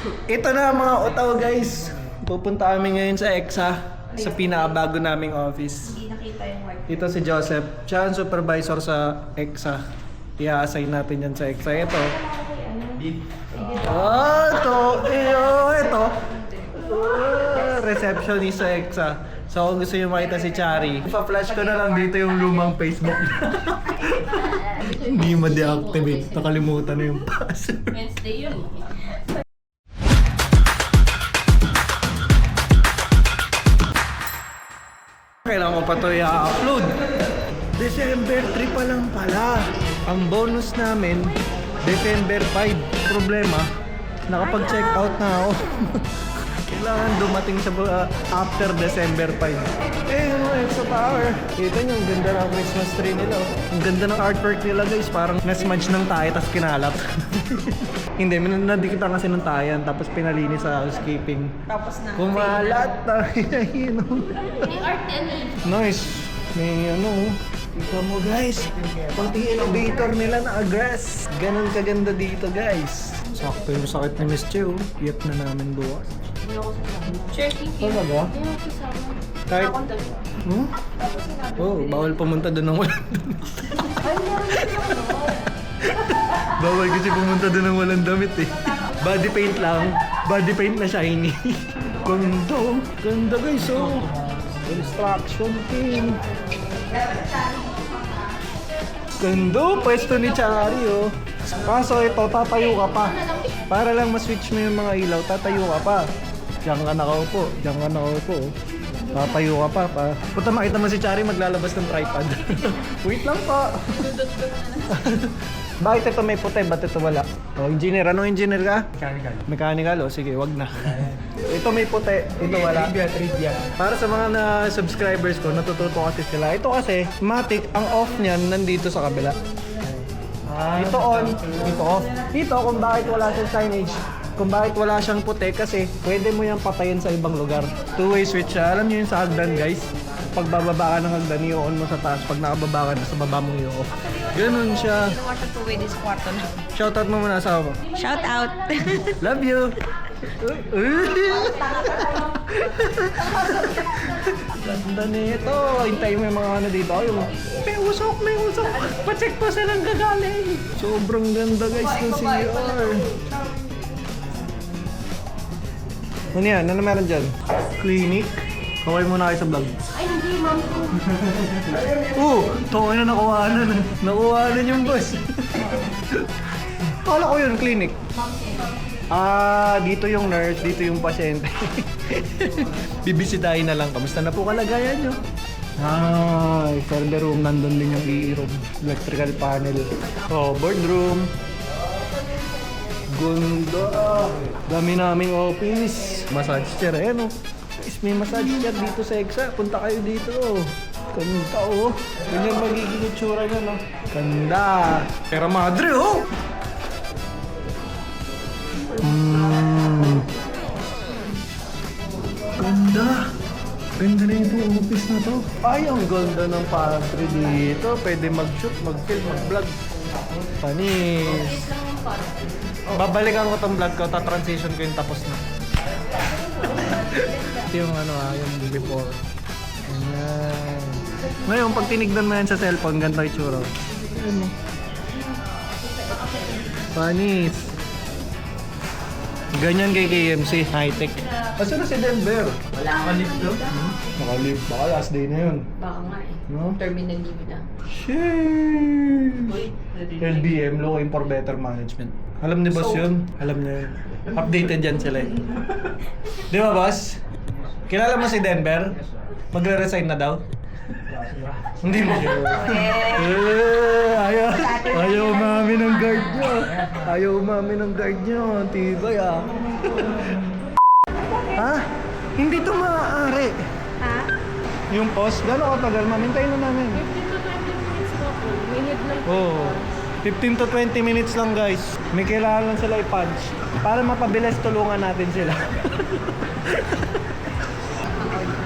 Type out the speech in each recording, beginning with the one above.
Ito na mga otaw guys. Pupunta kami ngayon sa EXA. Sa pinakabago naming office. Hindi nakita yung work. Ito si Joseph. Siya ang supervisor sa EXA. I-assign natin yan sa EXA. Ito. Ito. Receptionist sa EXA. So kung gusto nyo makita si Chari, ipa-flash ko na lang dito yung lumang Facebook. Hindi ma-deactivate. Nakalimutan na yung password. Wednesday yun. Kailangan ko pa ito i-upload. December 3 pa lang pala. Ang bonus namin, December 5. Problema, nakapag-check out na ako. Kailangan dumating sa after December 5. Yung extra power. Kita nyo, ang ganda ng Christmas tree nila. Ang ganda ng artwork nila guys. Parang nasmudge ng tayo tapos kinalat. Hindi, nadikitan kasi ng tayan tapos pinalinis sa housekeeping. Tapos na. Kumalat na. Art yan eh. Nice. May ikaw mo guys. Pati elevator nila na agres. Ganun kaganda dito guys. Sakto yung sakit ni Miss Che. Iyak na namin bukas. Hindi ako sasama. Sure, thank you. Talaga? Hindi ako sasama. Kahit... Akong dalawa. Hmm? Tapos sinabi Oh, bawal pumunta doon ng walang damit. Bawal kasi pumunta doon ng walang damit eh. Body paint lang. Body paint na shiny. Ganda. Ganda guys oh. Construction team. Ganda. Pwesto ni Chari oh. Kaso ito, tatayo ka pa. Para lang ma-switch mo yung mga ilaw, tatayo ka pa. Diyan ka nakaupo. Diyan ka nakaupo. Tatayo ka pa. Punta makita mo si Chari maglalabas ng tripod. Wait lang pa. Bakit ito may puti? Ba't ito wala? Oh, engineer. Anong engineer ka? Mechanical. Mechanical? O sige, wag na. Ito may puti. Ito wala. Trivia. Para sa mga subscribers ko, natututo kasi sila. Ito kasi, matic, ang off niyan nandito sa kabila. Dito on, dito off. Dito kung bakit wala siyang signage, kung bakit wala siyang puti kasi pwede mo yung patayin sa ibang lugar. Two-way switch siya. Alam niyo yung sa hagdan guys? Pag bababa ka ng hagdan, i-on mo sa taas. Pag nakababa ka na, sa baba mo i-off. Ganun siya. Hindi ko two-way this kwarto na. Shoutout mo muna sa mo. Shout out! Love you! Ganda nito. Hintayin mo yung mga ano dito. Yung, may usok, may usok. Pa-check pa silang gagaling. Sobrang ganda guys ng CR. Ano yan? Ano meron dyan? Clinic? Kaway muna kayo sa vlog. Ay, hindi, ma'am. Tawag na nakuhanan. Nakuhanan yung boss. Kala ko yun, clinic. Dito yung nurse, dito yung pasyente. Bibisitahin na lang. Kamusta na po kalagayan nyo? Server room, nandun din yung EE room. Electrical panel. Boardroom. Ganda. Dami naming office. Massage chair, ayan oh. May massage chair dito sa EXA. Punta kayo dito oh. Ganda oh. Ganyan magiging itsura nyo no. Ganda. Pero madre oh. Ganda. Ganda na yung office na to. Ay, ang ganda ng pantry dito. Pwede mag-shoot, mag-film, mag-vlog. Panis. Babalikan ko tong vlog ko, ta-transition ko yung tapos na. Ito yung yung before. Ayan. Ngayon, pag tinignan mo yan sa cellphone, ganito yung tsura. Ayan. Panis. Ganyan kay KMC, high-tech. Asa na si Denver? Wala. Nakalip daw? Nakalip. Baka last day na yun. Baka nga eh. No? Terminal leave na. Sheesh! LBM, Looking for Better Management. Alam ni boss yun? Alam niya yun. Updated yan sila eh. Di ba boss? Kilala mo si Denver? Magre-resign na daw? Hindi mo. Ayaw umami ng guard nyo. Ayaw umami ng guard nyo. Tibay ah. Ha? Hindi ito maaari. Ha? Yung post, gano'n katagal? Mamintayin na namin. 15 to 20 minutes po po. Minute lang po. Oo. 15 to 20 minutes lang guys. May kailangan lang sila i-punch. Para mapabilis tulungan natin sila.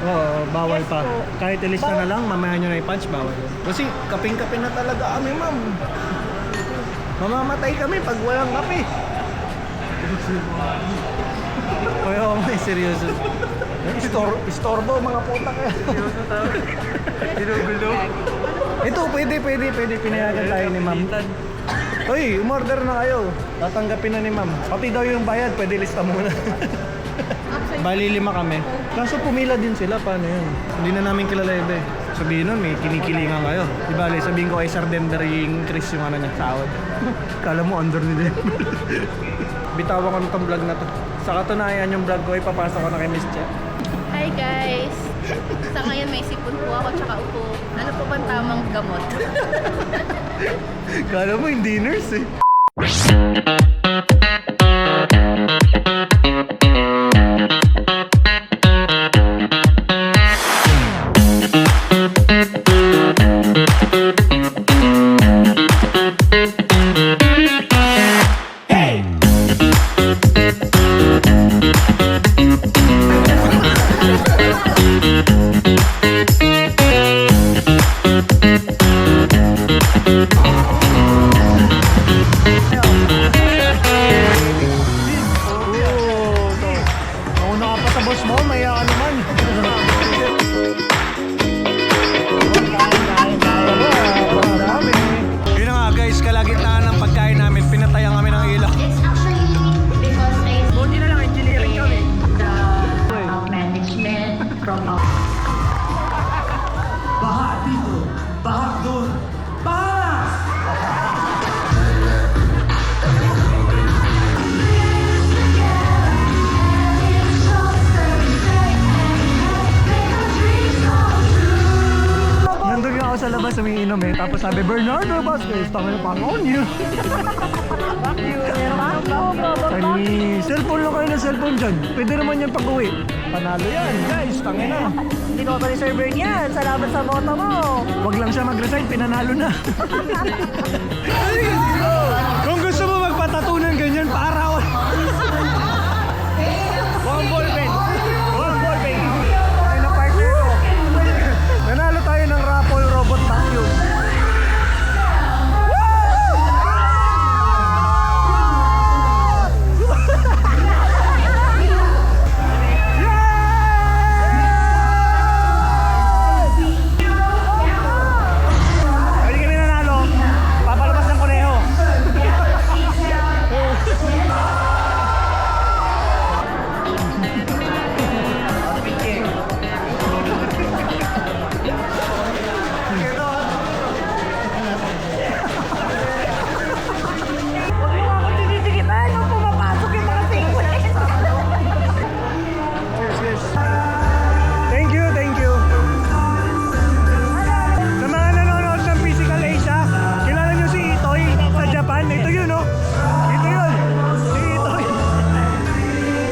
Oo, bawal pa. Kahit ilista na lang, mamaya nyo na i-punch, bawal yun. Kasi kaping-kape na talaga kami, ma'am. Mamamatay kami pag walang kape. Kaya ako may seryoso. Istorbo mga putang. Seryoso tao. Ginugulo. Ito, pwede. Pinayagan tayo ni ma'am. Uy, umorder na kayo. Tatanggapin na ni ma'am. Pati daw yung bayad, pwede lista muna. Bali 5 kami. Kaso pumila din sila, paano yun? Hindi na namin kilala iba eh. Sabihin nun, may kinikilingan kayo. Di bali, sabihin ko ay Sir Denver increase yung ano niya, sahod. Kala mo under ni Denver. Bitawan ko na tong vlog na to. Sa katunayan yung vlog ko, ipapasok ko na kay Miss Che. Hi guys! Sa ngayon may sipon po ako tsaka upo. Ano po bang tamang gamot? Kala mo hindi nurse eh. Nauna ka pa sa boss mo, maya ka naman. Yun na nga guys, kalagitnaan ng pagkain namin, pinatayan kami ng ilaw. Buti na lang, engineering kami. Management from Baha dito, baha doon, baha! Nandun nga ako sa labas umiinom eh, tapos sabi, Bernardo Vasquez, tama na pang on you. Ay, cellphone lang kayo ng cellphone dyan. Pwede naman yan pag-uwi. Panalo yan, guys, tangin na. Binoto ni Sir Bern yan. Salamat sa boto mo. Wag lang siya mag-resign, pinanalo na. Kung gusto mo magpatatunan ganyan, para ako. One ball pen. One ball pen. Ay na partner ko. Nanalo tayo ng raffle robot vacuum. Hindi kami nanalo. Papalabas ng kuneho. Huwag mo ako tinitigitan nung pumapasok yung mga singlet. Yes. Thank you. Sa mga nanonood ng Physical Asia, kilala nyo si Itoy sa Japan? Ito yun, no? Ito yun. Si Itoy.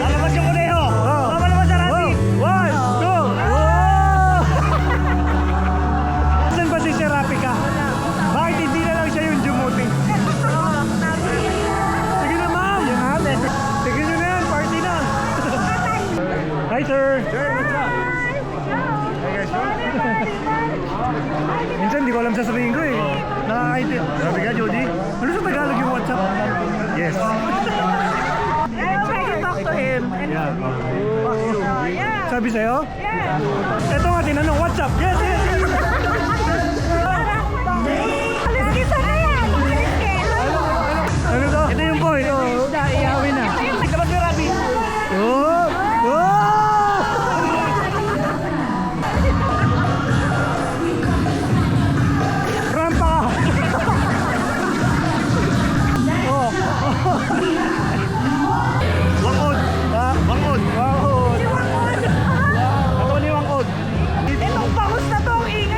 Lalabas yung kuneho. Oh. Lalabas sa rabbit. One, two. Wow! Saan ba si Serapika? Bakit hindi na lang siya yung jumuting? Sige na, ma'am. Sige nyo na yan, party na. Hi, sir. Sir, what's up? Minsan hindi ko alam sasabihin ko eh. Nakakaintindi. Sabi ka, Jody? Ano sa Tagalog yung WhatsApp? Yes. Try to talk to him. Yeah. Yeah. Sabi sa'yo? Ito nga, tinanong, WhatsApp? Yes. Alis ka na yan. Alis ka. Ano to? Ito yung boy. Oh, iawin na. Labas yung rabbit. Oh! Oh! Rampa ka! Oh! Wangkod! Wangkod! Wangkod! Ito ni Wangkod! Itong bangus na to ang ingay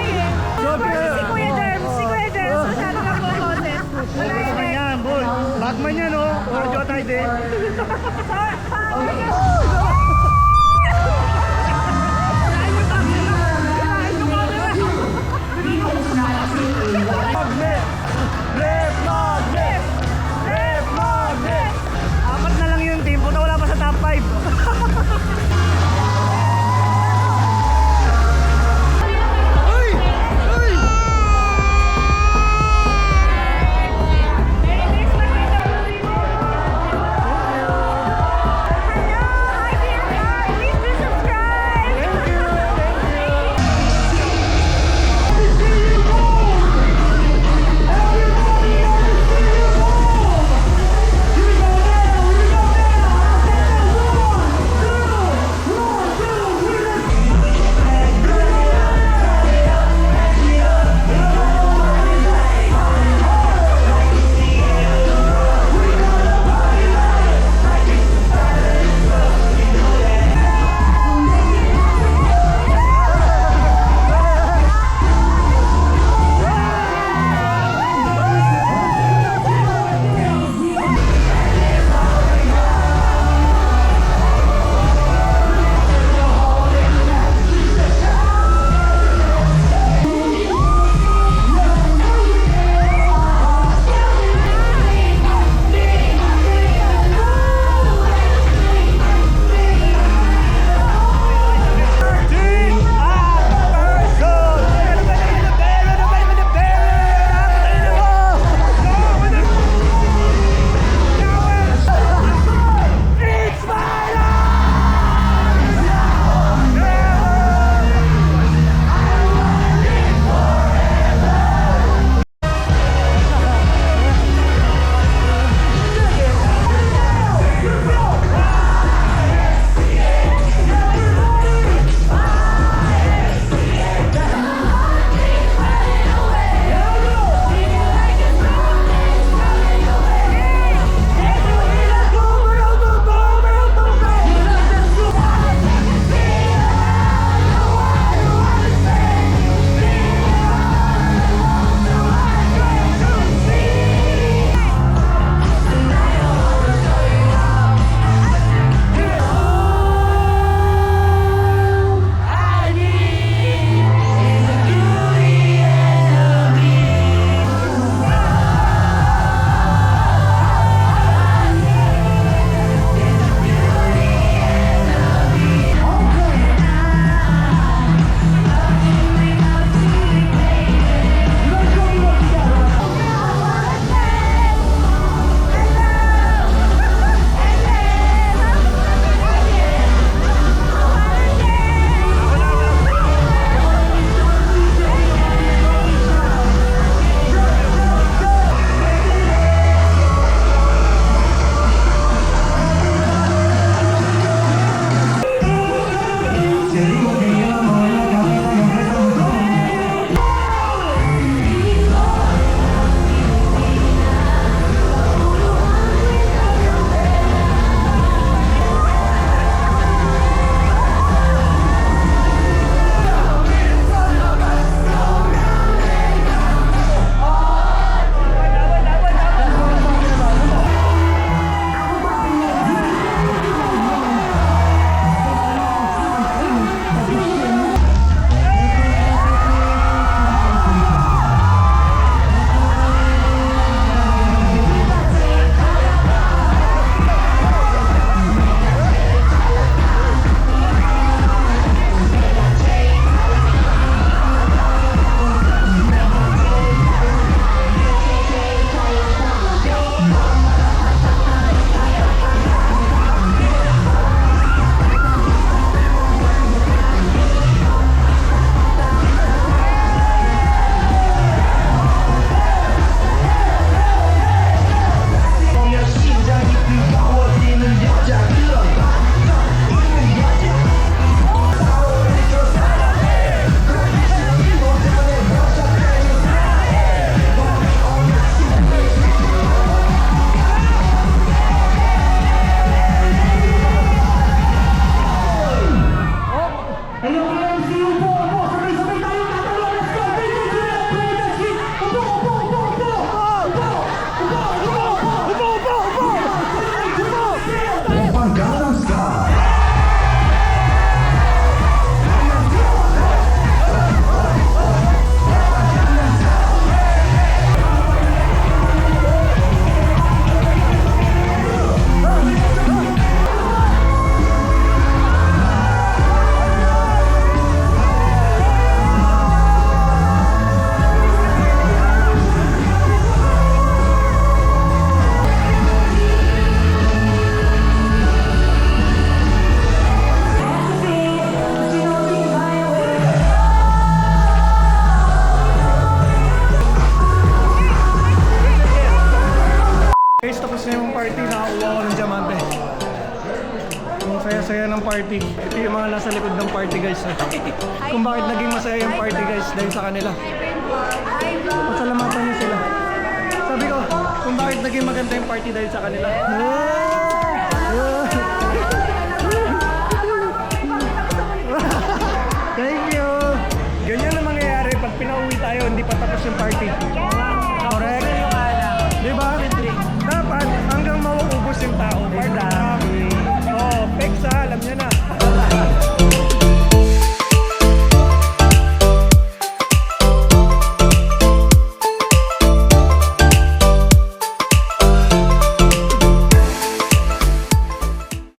saya-saya ng party. Ito yung mga nasa likod ng party guys. Kung bakit naging masaya yung party guys dahil sa kanila. Pasalamatan niyo sila. Sabi ko, kung bakit naging maganda yung party dahil sa kanila. Thank you! Ganyan ang mangyayari pag pinauwi tayo, hindi pa tapos yung party.